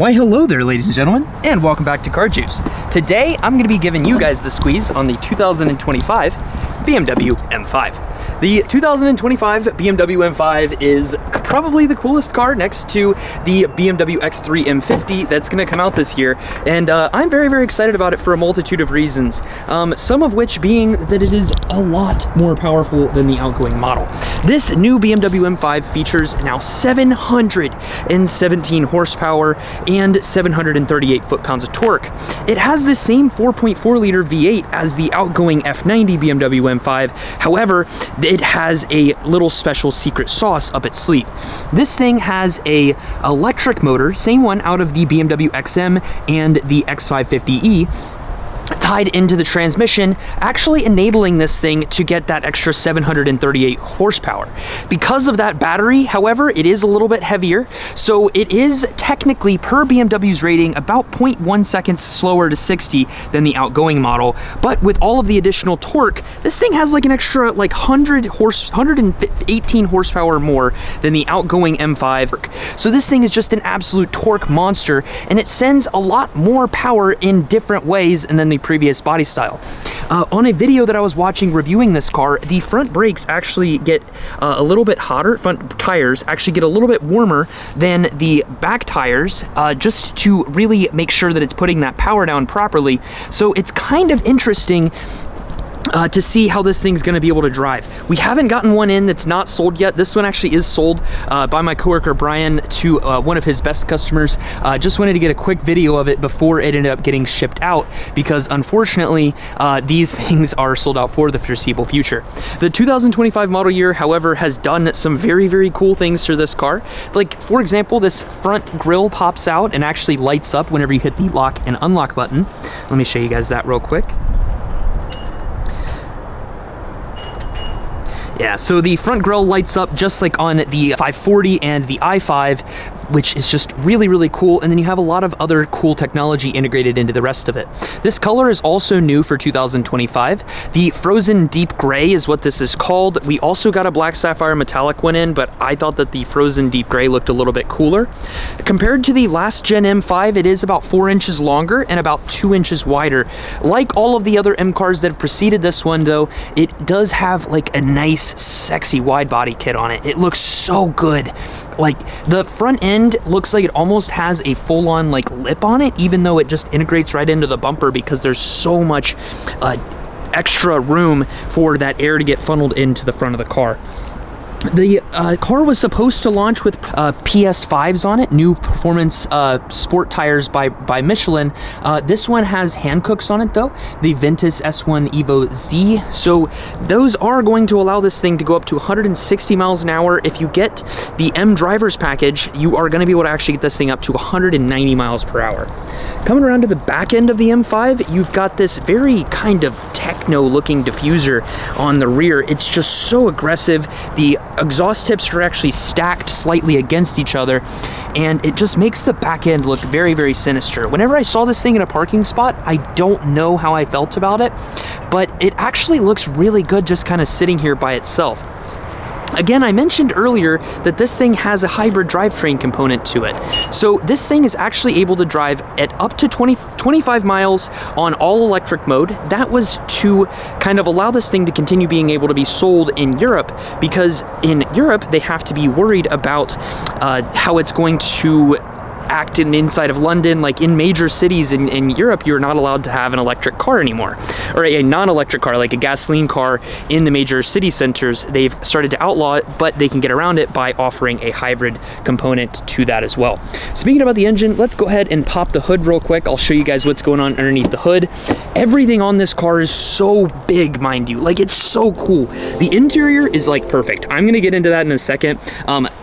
Why hello there, ladies and gentlemen, and welcome back to Car Juice. Today I'm going to be giving you guys the squeeze on the 2025 BMW M5. The 2025 BMW M5 is probably the coolest car next to the BMW X3 M50 that's going to come out this year, and I'm very excited about it for a multitude of reasons, some of which being that it is a lot more powerful than the outgoing model. This new BMW M5 features now 717 horsepower and 738 foot-pounds of torque. It has the same 4.4 liter V8 as the outgoing F90 BMW M5. However, it has a little special secret sauce up its sleeve. This thing has a electric motor, same one out of the BMW XM and the X550e, tied into the transmission, actually enabling this thing to get that extra 738 horsepower. Because of that battery, however, it is a little bit heavier, so it is technically, per BMW's rating, about 0.1 seconds slower to 60 than the outgoing model. But with all of the additional torque, this thing has like an extra 118 horsepower more than the outgoing M5. So this thing is just an absolute torque monster, and it sends a lot more power in different ways than the previous body style. On a video that I was watching reviewing this car, the front brakes actually get a little bit hotter, front tires actually get a little bit warmer than the back tires, just to really make sure that it's putting that power down properly. So it's kind of interesting to see how this thing's going to be able to drive. We haven't gotten one in that's not sold yet. This one actually is sold by my coworker Brian to one of his best customers. Just wanted to get a quick video of it before it ended up getting shipped out, because unfortunately these things are sold out for the foreseeable future. The 2025 model year, however, has done some very cool things to this car. Like, for example, this front grille pops out and actually lights up whenever you hit the lock and unlock button. Let me show you guys that real quick. Yeah, so the front grille lights up just like on the 540 and the i5, which is just really cool, and then you have a lot of other cool technology integrated into the rest of it. This color is also new for 2025. The Frozen Deep Gray is what this is called. We also got a black sapphire metallic one in, but I thought that the Frozen Deep Gray looked a little bit cooler. Compared to the last gen M5, it is about 4 inches longer and about 2 inches wider. Like all of the other M cars that have preceded this one, though, it does have like a nice sexy wide body kit on it. It looks so good. Like, the front end looks like it almost has a full-on like lip on it, even though it just integrates right into the bumper, because there's so much extra room for that air to get funneled into the front of the car. The car was supposed to launch with PS5s on it, new performance sport tires by Michelin. This one has Hankooks on it though, the Ventus S1 Evo Z. So those are going to allow this thing to go up to 160 miles an hour. If you get the M Drivers package, you are going to be able to actually get this thing up to 190 miles per hour. Coming around to the back end of the M5, you've got this very kind of techno-looking diffuser on the rear. It's just so aggressive. The exhaust tips are actually stacked slightly against each other, and it just makes the back end look very sinister. Whenever I saw this thing in a parking spot, I don't know how I felt about it, but it actually looks really good just kind of sitting here by itself. Again, I mentioned earlier that this thing has a hybrid drivetrain component to it. So this thing is actually able to drive at up to 25 miles on all electric mode. That was to kind of allow this thing to continue being able to be sold in Europe, because in Europe they have to be worried about how it's going to act inside of London. Like in major cities in Europe, you're not allowed to have an electric car anymore, or a non-electric car, like a gasoline car. In the major city centers, they've started to outlaw it, but they can get around it by offering a hybrid component to that as well. Speaking about the engine, let's go ahead and pop the hood real quick. I'll show you guys what's going on underneath the hood. Everything on this car is so big, mind you. Like, it's so cool. The interior is like perfect. I'm gonna get into that in a second.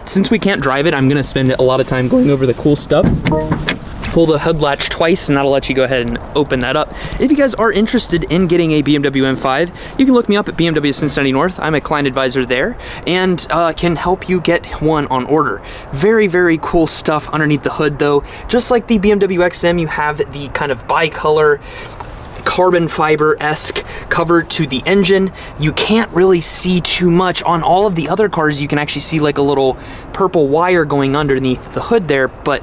Since we can't drive it, I'm gonna spend a lot of time going over the cool stuff. Pull the hood latch twice, and that'll let you go ahead and open that up. If you guys are interested in getting a BMW M5, you can look me up at BMW Cincinnati North. I'm a client advisor there, and can help you get one on order. Very cool stuff underneath the hood though. Just like the BMW XM, you have the kind of bicolor carbon fiber-esque cover to the engine. You can't really see too much. On all of the other cars, you can actually see like a little purple wire going underneath the hood there, but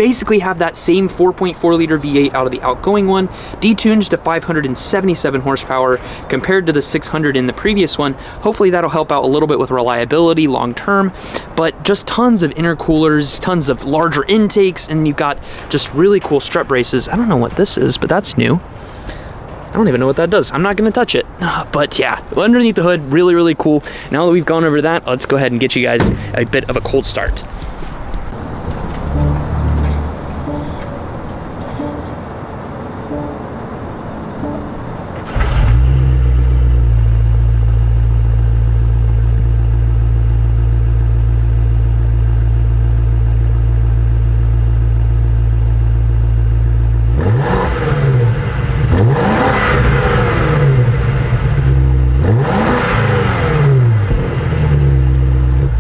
basically have that same 4.4 liter V8 out of the outgoing one, detuned to 577 horsepower compared to the 600 in the previous one. Hopefully that'll help out a little bit with reliability long term, but just tons of intercoolers, tons of larger intakes, and you've got just really cool strut braces. I don't know what this is, but that's new. I don't even know what that does. I'm not gonna touch it. But yeah, underneath the hood, really, really cool. Now that we've gone over that, let's go ahead and get you guys a bit of a cold start.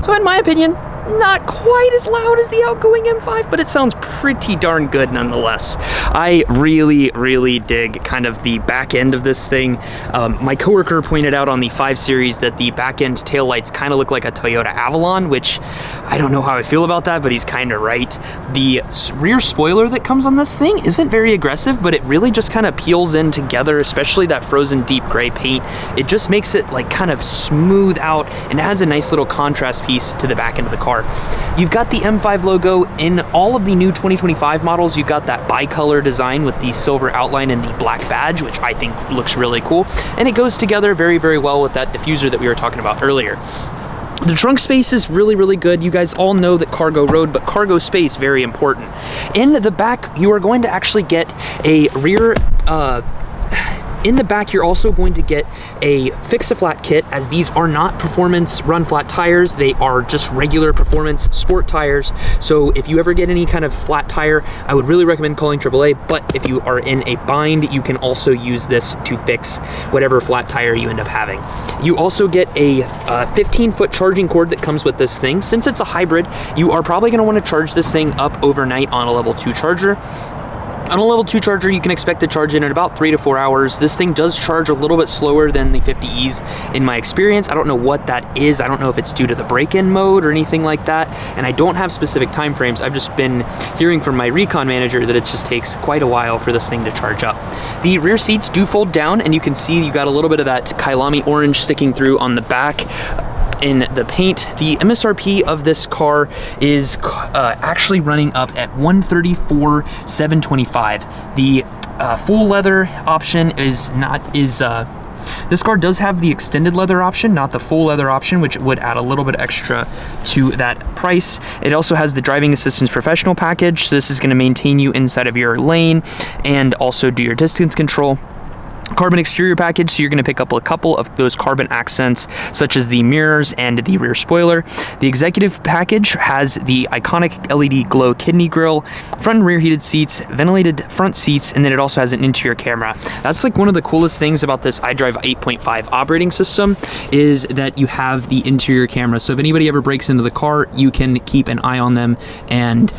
So in my opinion, not quite as loud as the outgoing M5, but it sounds pretty darn good nonetheless. I really, really dig kind of the back end of this thing. My coworker pointed out on the 5 Series that the back end taillights kind of look like a Toyota Avalon, which I don't know how I feel about that, but he's kind of right. The rear spoiler that comes on this thing isn't very aggressive, but it really just kind of peels in together, especially that frozen deep gray paint. It just makes it like kind of smooth out and adds a nice little contrast piece to the back end of the car. You've got the M5 logo in all of the new 2025 models. You've got that bicolor design with the silver outline and the black badge, which I think looks really cool. And it goes together very, very well with that diffuser that we were talking about earlier. The trunk space is really, really good. You guys all know that cargo road, but cargo space, very important. In the back, you are going to actually get a rear, in the back, you're also going to get a fix-a-flat kit, as these are not performance run-flat tires. They are just regular performance sport tires. So if you ever get any kind of flat tire, I would really recommend calling AAA, but if you are in a bind, you can also use this to fix whatever flat tire you end up having. You also get a 15-foot charging cord that comes with this thing. Since it's a hybrid, you are probably going to want to charge this thing up overnight on a level 2 charger. On a level 2 charger, you can expect to charge in about 3 to 4 hours. This thing does charge a little bit slower than the 50Es in my experience. I don't know what that is. I don't know if it's due to the break-in mode or anything like that, and I don't have specific time frames. I've just been hearing from my recon manager that it just takes quite a while for this thing to charge up. The rear seats do fold down, and you can see you got a little bit of that Kailami orange sticking through on the back in the paint. The MSRP of this car is actually running up at $134,725. The full leather option is this car does have the extended leather option, not the full leather option, which would add a little bit extra to that price. It also has the driving assistance professional package, so this is going to maintain you inside of your lane and also do your distance control. Carbon exterior package, so you're going to pick up a couple of those carbon accents, such as the mirrors and the rear spoiler. The executive package has the iconic LED glow kidney grille, front and rear heated seats, ventilated front seats, and then it also has an interior camera. That's like one of the coolest things about this iDrive 8.5 operating system, is that you have the interior camera. So if anybody ever breaks into the car, you can keep an eye on them and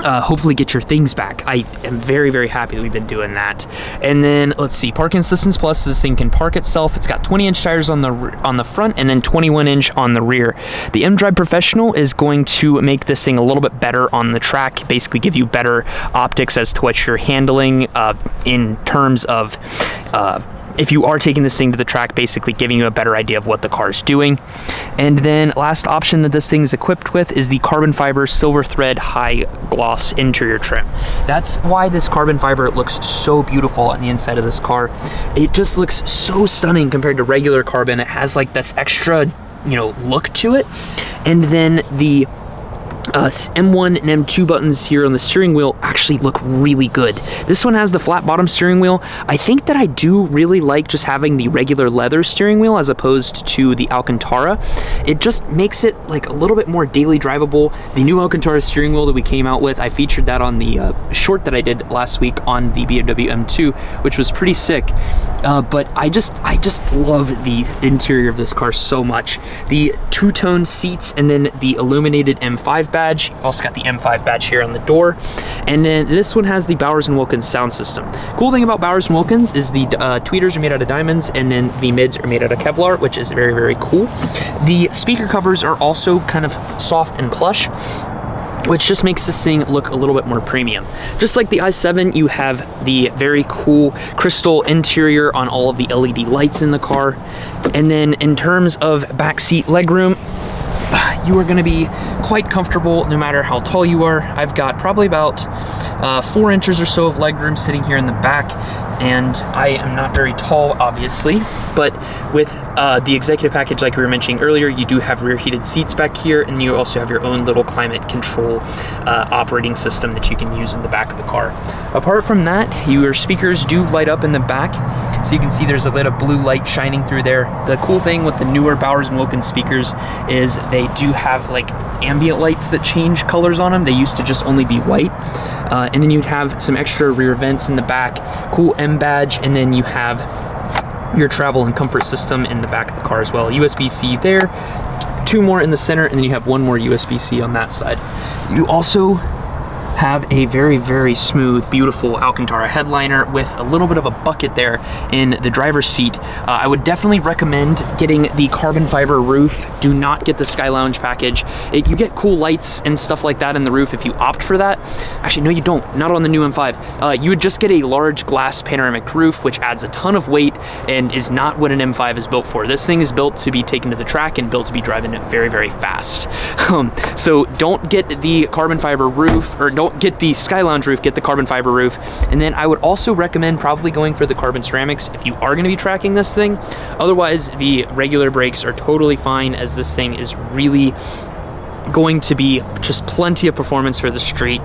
hopefully get your things back. I am very, very happy that we've been doing that. And then let's see, Parking Assistance Plus, this thing can park itself. It's got 20-inch tires on the front and then 21-inch on the rear. The mDrive Professional is going to make this thing a little bit better on the track, basically give you better optics as to what you're handling in terms of if you are taking this thing to the track, basically giving you a better idea of what the car is doing. And then last option that this thing is equipped with is the carbon fiber silver thread high gloss interior trim. That's why this carbon fiber looks so beautiful on the inside of this car. It just looks so stunning compared to regular carbon. It has like this extra, look to it. And then the M1 and M2 buttons here on the steering wheel actually look really good. This one has the flat bottom steering wheel. I think that I do really like just having the regular leather steering wheel as opposed to the Alcantara. It just makes it like a little bit more daily drivable. The new Alcantara steering wheel that we came out with, I featured that on the short that I did last week on the BMW M2, which was pretty sick. But I just love the interior of this car so much. The two-tone seats and then the illuminated M5 badge. You've also got the M5 badge here on the door. And then this one has the Bowers & Wilkins sound system. Cool thing about Bowers & Wilkins is the tweeters are made out of diamonds and then the mids are made out of Kevlar, which is very, very cool. The speaker covers are also kind of soft and plush. which just makes this thing look a little bit more premium. Just like the i7, you have the very cool crystal interior on all of the LED lights in the car. And then in terms of backseat legroom, you are going to be quite comfortable no matter how tall you are. I've got probably about 4 inches or so of legroom sitting here in the back, and I am not very tall, obviously, but with the executive package, like we were mentioning earlier, you do have rear heated seats back here, and you also have your own little climate control operating system that you can use in the back of the car. Apart from that, your speakers do light up in the back, so you can see there's a bit of blue light shining through there. The cool thing with the newer Bowers & Wilkins speakers is they do have like ambient lights that change colors on them. They used to just only be white. And then you'd have some extra rear vents in the back, cool M badge, and then you have your travel and comfort system in the back of the car as well. USB-C there, 2 more in the center, and then you have 1 more USB-C on that side. You also have a very, very smooth, beautiful Alcantara headliner with a little bit of a bucket there in the driver's seat. I would definitely recommend getting the carbon fiber roof. Do not get the Sky Lounge package. You get cool lights and stuff like that in the roof if you opt for that. Actually, no, you don't. Not on the new M5. You would just get a large glass panoramic roof, which adds a ton of weight and is not what an M5 is built for. This thing is built to be taken to the track and built to be driving it very, very fast. So don't get the carbon fiber roof, or don't get the Sky Lounge roof, get the carbon fiber roof. And then I would also recommend probably going for the carbon ceramics if you are going to be tracking this thing. Otherwise, the regular brakes are totally fine, as this thing is really going to be just plenty of performance for the street.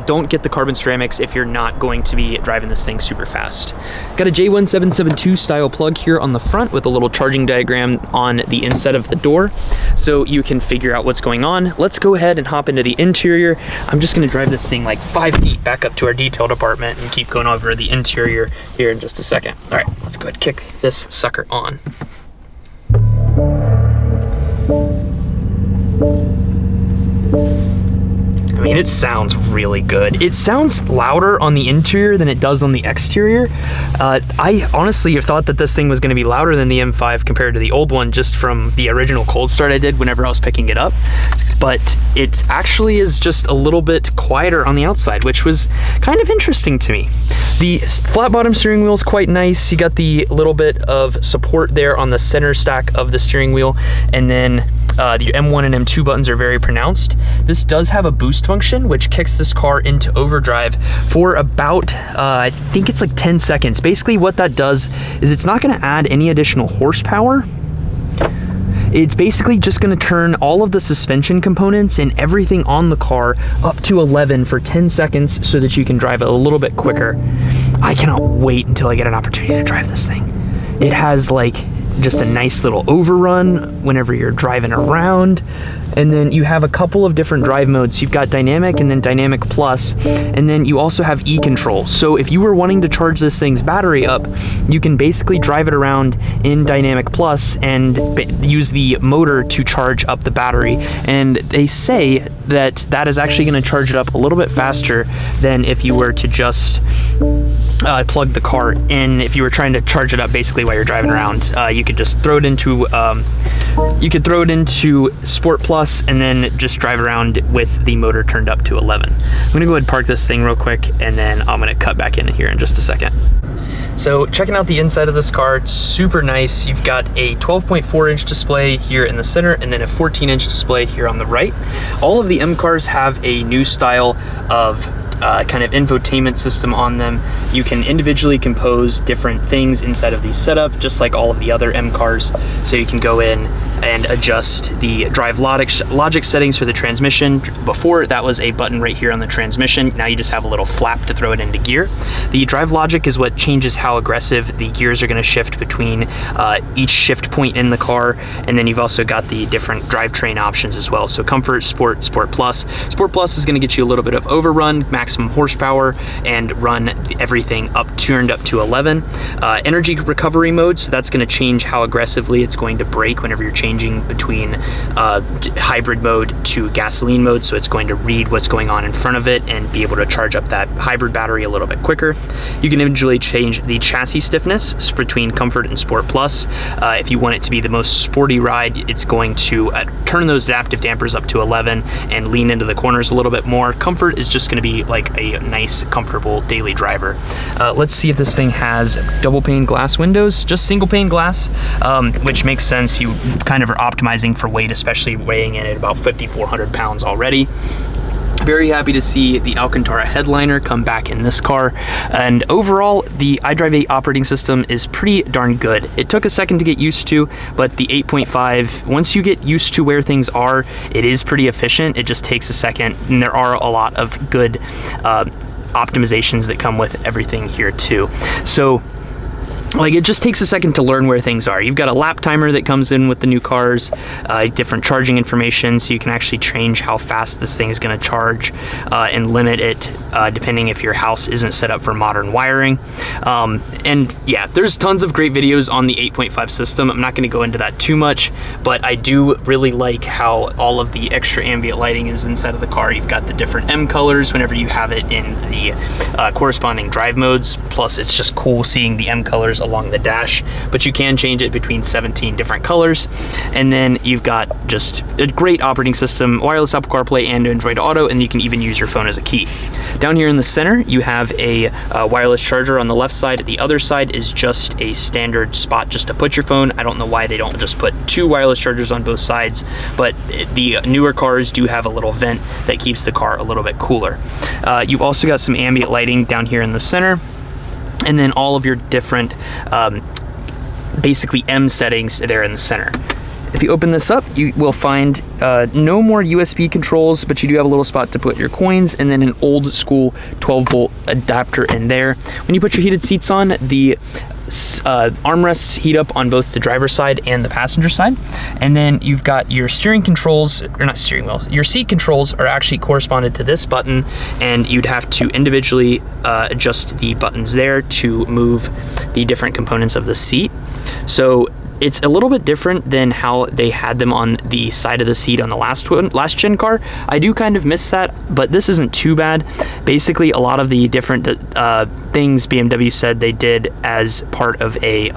Don't get the carbon ceramics if you're not going to be driving this thing super fast. Got a J1772 style plug here on the front with a little charging diagram on the inside of the door, so you can figure out what's going on. Let's go ahead and hop into the interior. I'm just going to drive this thing like 5 feet back up to our detail department and keep going over the interior here in just a second. All right, let's go ahead and kick this sucker on. I mean, it sounds really good. It sounds louder on the interior than it does on the exterior. I honestly have thought that this thing was going to be louder than the M5 compared to the old one, just from the original cold start I did whenever I was picking it up. But it actually is just a little bit quieter on the outside, which was kind of interesting to me. The flat bottom steering wheel is quite nice. You got the little bit of support there on the center stack of the steering wheel, and then the M1 and M2 buttons are very pronounced. This does have a boost function, which kicks this car into overdrive for about, I think it's like 10 seconds. Basically what that does is it's not gonna add any additional horsepower. It's basically just gonna turn all of the suspension components and everything on the car up to 11 for 10 seconds so that you can drive it a little bit quicker. I cannot wait until I get an opportunity to drive this thing. It has like just a nice little overrun whenever you're driving around. And then you have a couple of different drive modes. You've got dynamic and then dynamic plus, and then you also have e-control. So if you were wanting to charge this thing's battery up, you can basically drive it around in dynamic plus and use the motor to charge up the battery. And they say that that is actually going to charge it up a little bit faster than if you were to just plug the car in. If you were trying to charge it up basically while you're driving around, you could just throw it into Sport Plus and then just drive around with the motor turned up to 11. I'm gonna go ahead and park this thing real quick, and then I'm gonna cut back in here in just a second. So checking out the inside of this car, it's super nice. You've got a 12.4 inch display here in the center, and then a 14 inch display here on the right. All of the M cars have a new style of kind of infotainment system on them. You can individually compose different things inside of the setup, just like all of the other M cars. So you can go in and adjust the drive logic settings for the transmission. Before, that was a button right here on the transmission. Now you just have a little flap to throw it into gear. The drive logic is what changes how aggressive the gears are going to shift between each shift point in the car. And then you've also got the different drivetrain options as well. So Comfort, Sport, Sport Plus. Sport Plus is going to get you a little bit of overrun, maximum horsepower, and run everything turned up to 11. Energy recovery mode, so that's going to change how aggressively it's going to brake whenever you're changing changing between hybrid mode to gasoline mode, so it's going to read what's going on in front of it and be able to charge up that hybrid battery a little bit quicker. You can individually change the chassis stiffness between Comfort and Sport Plus. If you want it to be the most sporty ride, it's going to turn those adaptive dampers up to 11 and lean into the corners a little bit more. Comfort is just going to be like a nice, comfortable daily driver. Let's see if this thing has double pane glass windows, just single pane glass, which makes sense. You kind of are optimizing for weight, especially weighing in at about 5,400 pounds already. Very happy to see the Alcantara headliner come back in this car, and overall the iDrive 8 operating system is pretty darn good. It took a second to get used to, but the 8.5, once you get used to where things are, it is pretty efficient. It just takes a second, and there are a lot of good optimizations that come with everything here too. So like, it just takes a second to learn where things are. You've got a lap timer that comes in with the new cars, different charging information, so you can actually change how fast this thing is going to charge and limit it depending if your house isn't set up for modern wiring. And yeah, there's tons of great videos on the 8.5 system. I'm not going to go into that too much, but I do really like how all of the extra ambient lighting is inside of the car. You've got the different M colors whenever you have it in the corresponding drive modes. Plus, it's just cool seeing the M colors along the dash, but you can change it between 17 different colors. And then you've got just a great operating system, wireless Apple CarPlay and Android Auto, and you can even use your phone as a key. Down here in the center, you have a wireless charger on the left side. The other side is just a standard spot just to put your phone. I don't know why they don't just put two wireless chargers on both sides, but the newer cars do have a little vent that keeps the car a little bit cooler. You've also got some ambient lighting down here in the center, and then all of your different basically M settings there in the center. If you open this up, you will find no more USB controls, but you do have a little spot to put your coins, and then an old school 12-volt adapter in there. When you put your heated seats on, the armrests heat up on both the driver's side and the passenger side. And then you've got your steering controls, or not steering wheels, your seat controls are actually corresponded to this button, and you'd have to individually adjust the buttons there to move the different components of the seat. So it's a little bit different than how they had them on the side of the seat on the last gen car. I do kind of miss that, but this isn't too bad. Basically, a lot of the different things BMW said they did as part of a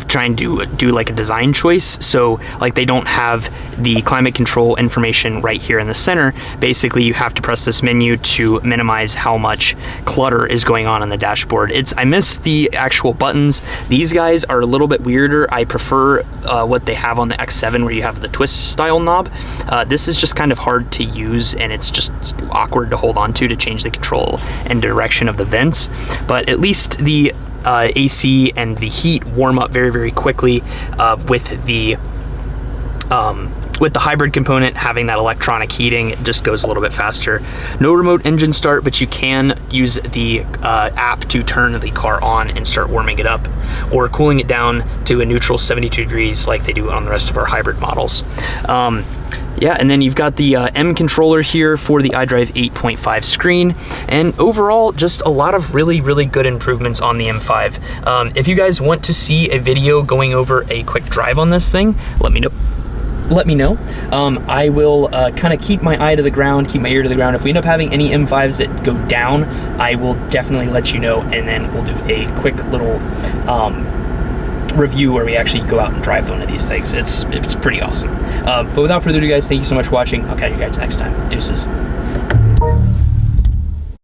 trying to do like a design choice. So like, they don't have the climate control information right here in the center. Basically, you have to press this menu to minimize how much clutter is going on the dashboard. I miss the actual buttons. These guys are a little bit weirder. I prefer what they have on the X7, where you have the twist style knob. This is just kind of hard to use, and it's just awkward to hold on to change the control and direction of the vents. But at least the AC and the heat warm up very, very quickly with the hybrid component having that electronic heating. It just goes a little bit faster. No remote engine start, but you can use the app to turn the car on and start warming it up or cooling it down to a neutral 72 degrees like they do on the rest of our hybrid models. Yeah, and then you've got the M controller here for the iDrive 8.5 screen, and overall just a lot of really, really good improvements on the M5. If you guys want to see a video going over a quick drive on this thing, let me know. I will kind of keep my eye to the ground, keep my ear to the ground. If we end up having any M5s that go down, I will definitely let you know, and then we'll do a quick little review where we actually go out and drive one of these things. It's pretty awesome. But without further ado, guys, thank you so much for watching. I'll catch you guys next time. Deuces.